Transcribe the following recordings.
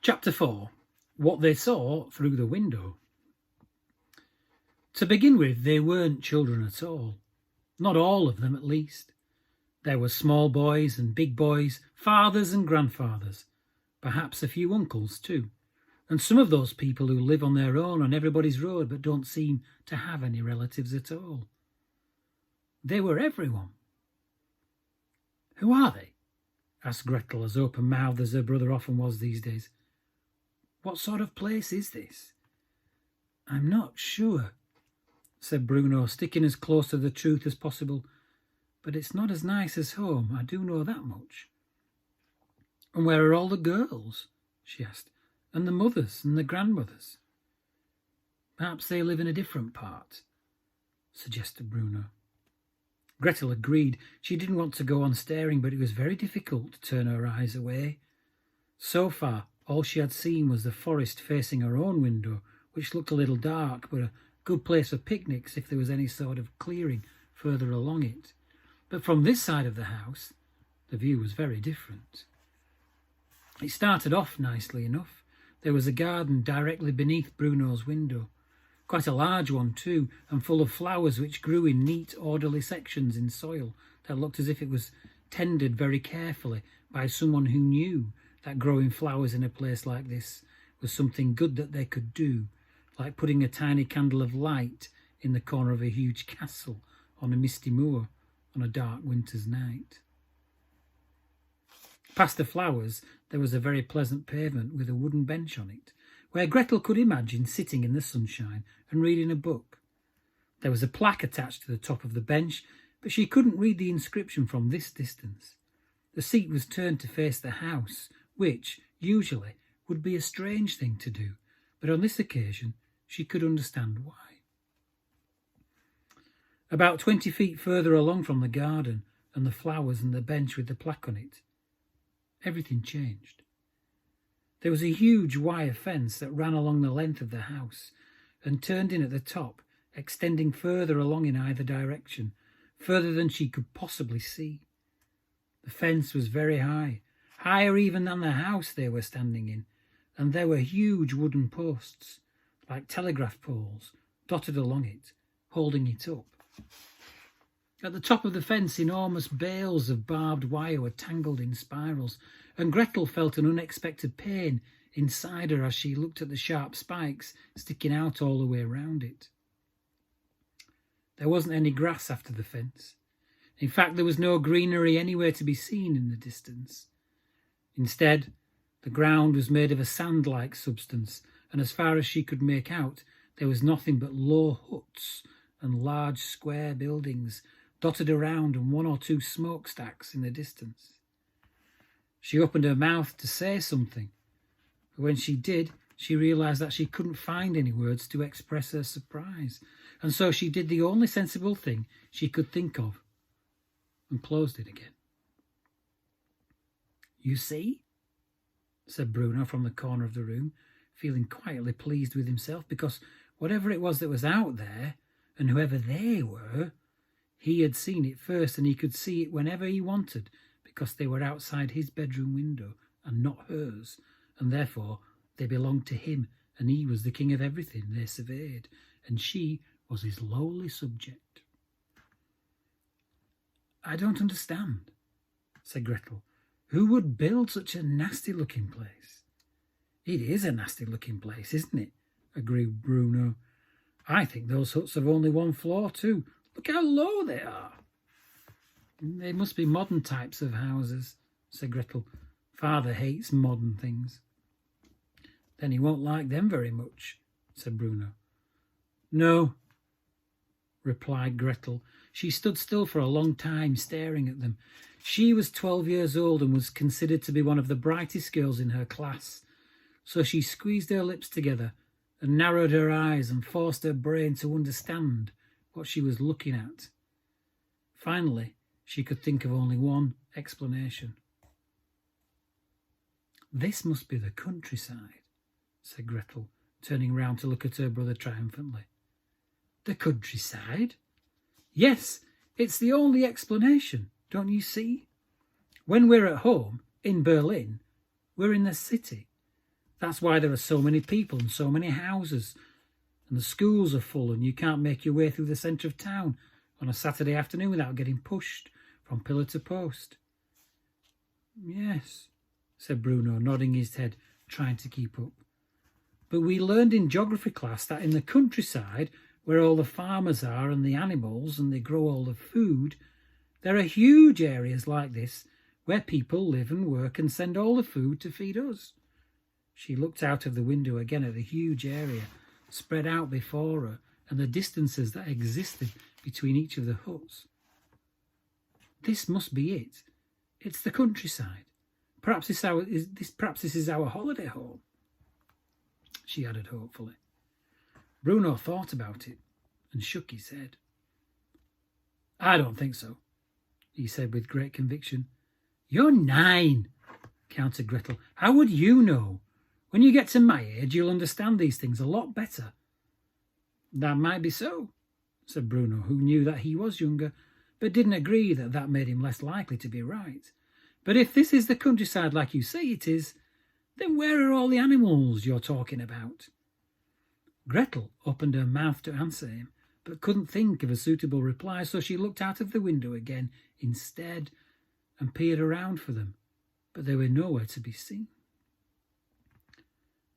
Chapter 4. What they saw through the window. To begin with, they weren't children at all. Not all of them, at least. There were small boys and big boys, fathers and grandfathers, perhaps a few uncles too, and some of those people who live on their own on everybody's road but don't seem to have any relatives at all. They were everyone. "Who are they?" asked Gretel, as open-mouthed as her brother often was these days. "What sort of place is this?" "I'm not sure," said Bruno, sticking as close to the truth as possible. "But it's not as nice as home, I do know that much." "And where are all the girls?" she asked. "And the mothers and the grandmothers?" "Perhaps they live in a different part," suggested Bruno. Gretel agreed. She didn't want to go on staring, but it was very difficult to turn her eyes away. So far, all she had seen was the forest facing her own window, which looked a little dark, but a good place for picnics if there was any sort of clearing further along it. But from this side of the house, the view was very different. It started off nicely enough. There was a garden directly beneath Bruno's window, quite a large one too, and full of flowers which grew in neat, orderly sections in soil that looked as if it was tended very carefully by someone who knew that growing flowers in a place like this was something good that they could do, like putting a tiny candle of light in the corner of a huge castle on a misty moor on a dark winter's night. Past the flowers there was a very pleasant pavement with a wooden bench on it, where Gretel could imagine sitting in the sunshine and reading a book. There was a plaque attached to the top of the bench, but she couldn't read the inscription from this distance. The seat was turned to face the house, which, usually, would be a strange thing to do, but on this occasion she could understand why. About 20 feet further along from the garden and the flowers and the bench with the plaque on it, everything changed. There was a huge wire fence that ran along the length of the house and turned in at the top, extending further along in either direction, further than she could possibly see. The fence was very high, higher even than the house they were standing in, and there were huge wooden posts, like telegraph poles, dotted along it, holding it up. At the top of the fence, enormous bales of barbed wire were tangled in spirals, and Gretel felt an unexpected pain inside her as she looked at the sharp spikes sticking out all the way round it. There wasn't any grass after the fence. In fact, there was no greenery anywhere to be seen in the distance. Instead, the ground was made of a sand-like substance, and as far as she could make out, there was nothing but low huts and large square buildings dotted around and one or two smokestacks in the distance. She opened her mouth to say something, but when she did, she realised that she couldn't find any words to express her surprise, and so she did the only sensible thing she could think of and closed it again. "You see?" said Bruno from the corner of the room, feeling quietly pleased with himself, because whatever it was that was out there, and whoever they were, he had seen it first, and he could see it whenever he wanted, because they were outside his bedroom window and not hers, and therefore they belonged to him, and he was the king of everything they surveyed, and she was his lowly subject. "I don't understand," said Gretel. "Who would build such a nasty-looking place?" "It is a nasty-looking place, isn't it?" agreed Bruno. "I think those huts have only one floor too. Look how low they are." "They must be modern types of houses," said Gretel. "Father hates modern things." "Then he won't like them very much," said Bruno. "No," replied Gretel. She stood still for a long time, staring at them. She was 12 years old and was considered to be one of the brightest girls in her class, so she squeezed her lips together and narrowed her eyes and forced her brain to understand what she was looking at. Finally, she could think of only one explanation. "This must be the countryside," said Gretel, turning round to look at her brother triumphantly. "The countryside?" "Yes, it's the only explanation, don't you see? When we're at home, in Berlin, we're in the city. That's why there are so many people and so many houses, and the schools are full, and you can't make your way through the centre of town on a Saturday afternoon without getting pushed from pillar to post." "Yes," said Bruno, nodding his head, trying to keep up. "But we learned in geography class that in the countryside, where all the farmers are and the animals and they grow all the food, there are huge areas like this where people live and work and send all the food to feed us." She looked out of the window again at the huge area spread out before her and the distances that existed between each of the huts. "This must be it. It's the countryside. Perhaps this is our holiday home," she added hopefully. Bruno thought about it and shook his head. "I don't think so," he said with great conviction. "You're 9, countered Gretel. "How would you know? When you get to my age, you'll understand these things a lot better." "That might be so," said Bruno, who knew that he was younger, but didn't agree that that made him less likely to be right. "But if this is the countryside like you say it is, then where are all the animals you're talking about?" Gretel opened her mouth to answer him, but couldn't think of a suitable reply, so she looked out of the window again instead and peered around for them, but they were nowhere to be seen.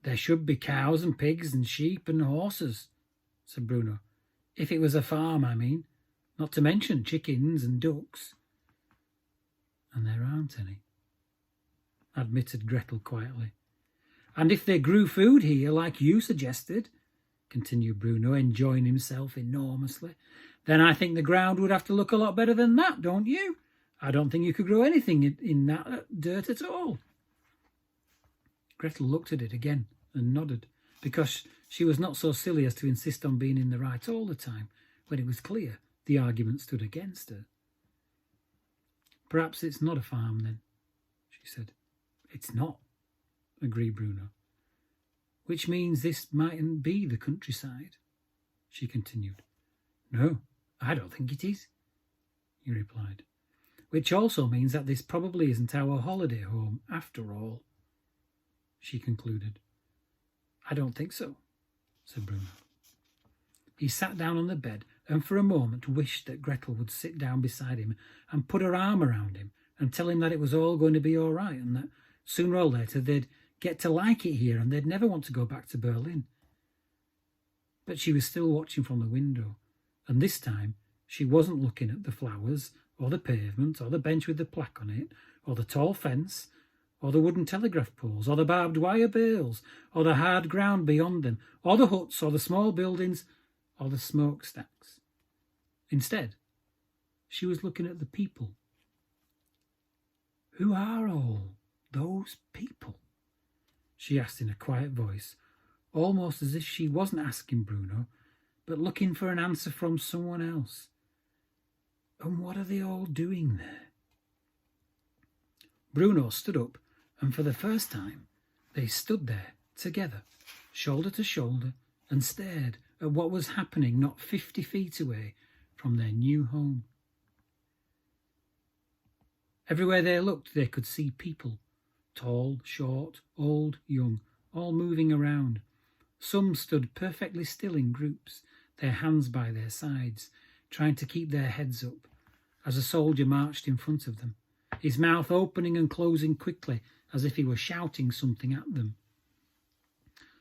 "There should be cows and pigs and sheep and horses," said Bruno. "If it was a farm, I mean, not to mention chickens and ducks." "And there aren't any," admitted Gretel quietly. "And if they grew food here, like you suggested," continued Bruno, enjoying himself enormously, "then I think the ground would have to look a lot better than that, don't you? I don't think you could grow anything in that dirt at all." Gretel looked at it again and nodded, because she was not so silly as to insist on being in the right all the time, when it was clear the argument stood against her. "Perhaps it's not a farm, then," she said. "It's not," agreed Bruno. "Which means this mightn't be the countryside," she continued. "No, I don't think it is," he replied. "Which also means that this probably isn't our holiday home after all," she concluded. "I don't think so," said Bruno. He sat down on the bed and for a moment wished that Gretel would sit down beside him and put her arm around him and tell him that it was all going to be all right and that sooner or later they'd get to like it here and they'd never want to go back to Berlin. But she was still watching from the window, and this time she wasn't looking at the flowers or the pavement or the bench with the plaque on it or the tall fence or the wooden telegraph poles or the barbed wire bales or the hard ground beyond them or the huts or the small buildings or the smokestacks. Instead, she was looking at the people. "Who are all those people?" she asked in a quiet voice, almost as if she wasn't asking Bruno, but looking for an answer from someone else. "And what are they all doing there?" Bruno stood up, and for the first time they stood there together, shoulder to shoulder, and stared at what was happening not 50 feet away from their new home. Everywhere they looked, they could see people, tall, short, old, young, all moving around. Some stood perfectly still in groups, their hands by their sides, trying to keep their heads up, as a soldier marched in front of them, his mouth opening and closing quickly, as if he were shouting something at them.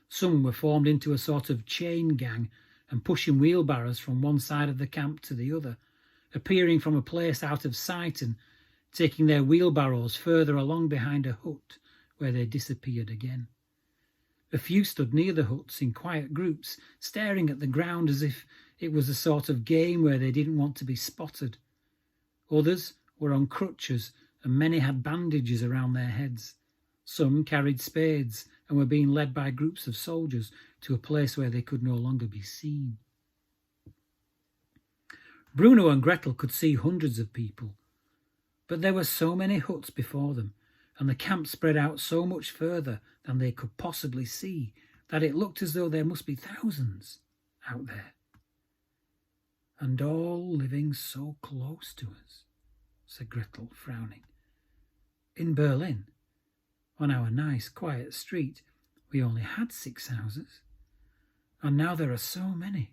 Some were formed into a sort of chain gang and pushing wheelbarrows from one side of the camp to the other, appearing from a place out of sight and taking their wheelbarrows further along behind a hut, where they disappeared again. A few stood near the huts in quiet groups, staring at the ground as if it was a sort of game where they didn't want to be spotted. Others were on crutches, and many had bandages around their heads. Some carried spades and were being led by groups of soldiers to a place where they could no longer be seen. Bruno and Gretel could see hundreds of people, but there were so many huts before them, and the camp spread out so much further than they could possibly see, that it looked as though there must be thousands out there. "And all living so close to us," said Gretel, frowning. "In Berlin, on our nice quiet street, We only had 6 houses, and now there are so many.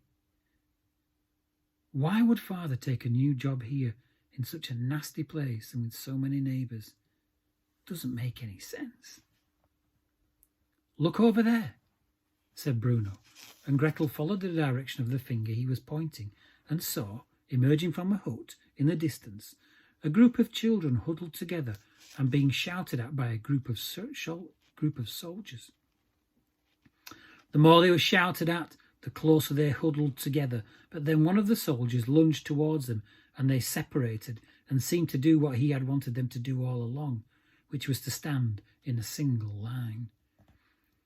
Why would Father take a new job here in such a nasty place and with so many neighbours? Doesn't make any sense. Look over there, said Bruno, and Gretel followed the direction of the finger he was pointing and saw, emerging from a hut in the distance, a group of children huddled together and being shouted at by a group of soldiers. The more they were shouted at, the closer they huddled together, but then one of the soldiers lunged towards them, and they separated and seemed to do what he had wanted them to do all along, which was to stand in a single line.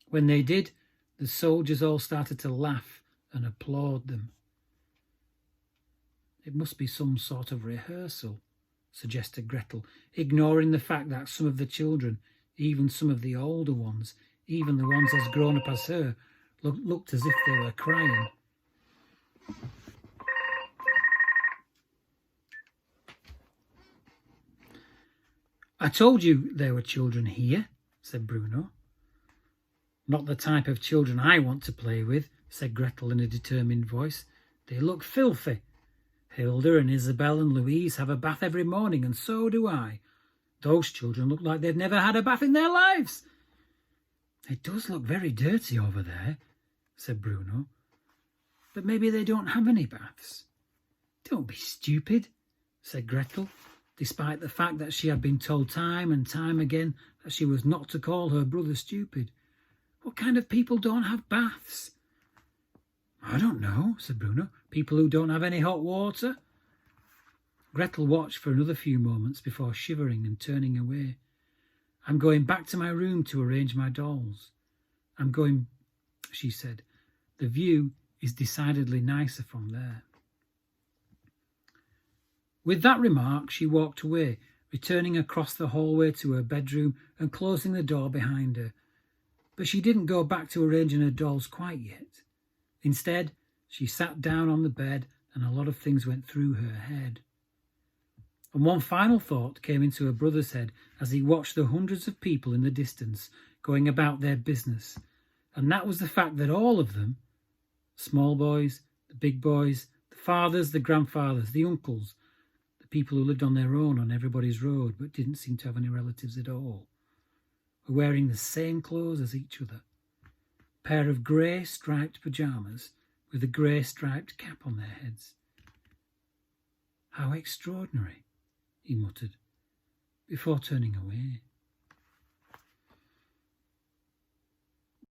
When they did, the soldiers all started to laugh and applaud them. It must be some sort of rehearsal, suggested Gretel, ignoring the fact that some of the children, even some of the older ones, even the ones as grown up as her, looked as if they were crying. I told you there were children here, said Bruno. Not the type of children I want to play with, said Gretel in a determined voice. They look filthy. Hilda and Isabel and Louise have a bath every morning, and so do I. Those children look like they've never had a bath in their lives. It does look very dirty over there, said Bruno. But maybe they don't have any baths. Don't be stupid, said Gretel, despite the fact that she had been told time and time again that she was not to call her brother stupid. What kind of people don't have baths? I don't know, said Bruno. People who don't have any hot water? Gretel watched for another few moments before shivering and turning away. I'm going back to my room to arrange my dolls. I'm going, she said. The view is decidedly nicer from there. With that remark, she walked away, returning across the hallway to her bedroom and closing the door behind her. But she didn't go back to arranging her dolls quite yet. Instead, she sat down on the bed and a lot of things went through her head. And one final thought came into her brother's head as he watched the hundreds of people in the distance going about their business, and that was the fact that all of them, small boys, the big boys, the fathers, the grandfathers, the uncles, the people who lived on their own on everybody's road but didn't seem to have any relatives at all, were wearing the same clothes as each other, a pair of grey striped pyjamas with a grey striped cap on their heads. How extraordinary, he muttered, before turning away.